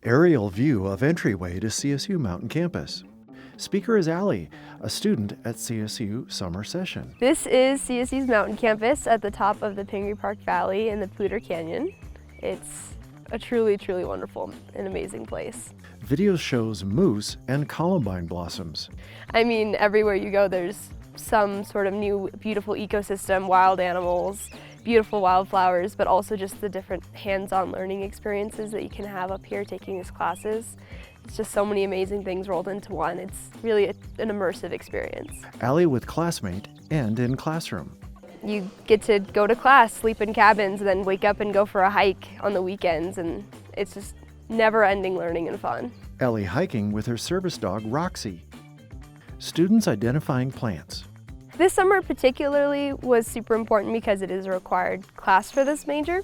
Aerial view of entryway to CSU Mountain Campus. Speaker is Allie, a student at CSU summer session. This is CSU's Mountain Campus at the top of the Pingree Park Valley in the Pluter Canyon. It's a truly wonderful and amazing place. Video shows moose and columbine blossoms. I mean, everywhere you go, there's some sort of new beautiful ecosystem, wild animals, beautiful wildflowers, but also just the different hands-on learning experiences that you can have up here taking these classes. It's just so many amazing things rolled into one. It's really an immersive experience. Allie with classmate and in classroom. You get to go to class, sleep in cabins, and then wake up and go for a hike on the weekends, and it's just never-ending learning and fun. Allie hiking with her service dog, Roxy. Students identifying plants. This summer particularly was super important because it is a required class for this major,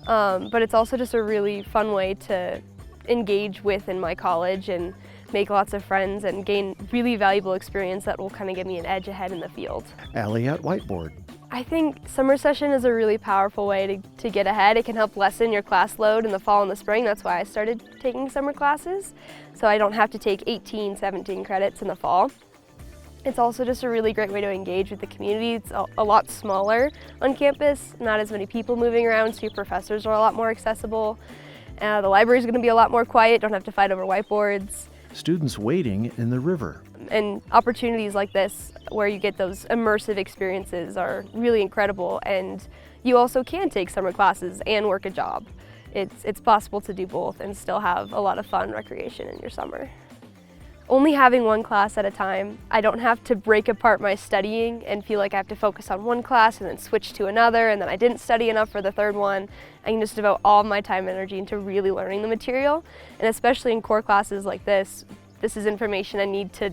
but it's also just a really fun way to engage with in my college and make lots of friends and gain really valuable experience that will kind of give me an edge ahead in the field. Allie at whiteboard. I think summer session is a really powerful way to get ahead. It can help lessen your class load in the fall and the spring. That's why I started taking summer classes, so I don't have to take 18, 17 credits in the fall. It's also just a really great way to engage with the community. It's a lot smaller on campus, not as many people moving around, so your professors are a lot more accessible. The library is going to be a lot more quiet, don't have to fight over whiteboards. Students wading in the river. And opportunities like this, where you get those immersive experiences, are really incredible, and you also can take summer classes and work a job. It's possible to do both and still have a lot of fun recreation in your summer. Only having one class at a time, I don't have to break apart my studying and feel like I have to focus on one class and then switch to another, and then I didn't study enough for the third one. I can just devote all of my time and energy into really learning the material, and especially in core classes like this is information I need to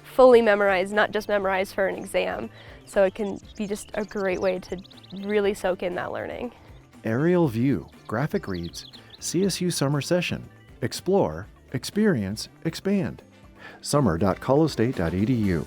fully memorize, not just memorize for an exam. So it can be just a great way to really soak in that learning. Aerial view, graphic reads, CSU summer session. Explore, experience, expand. summer.colostate.edu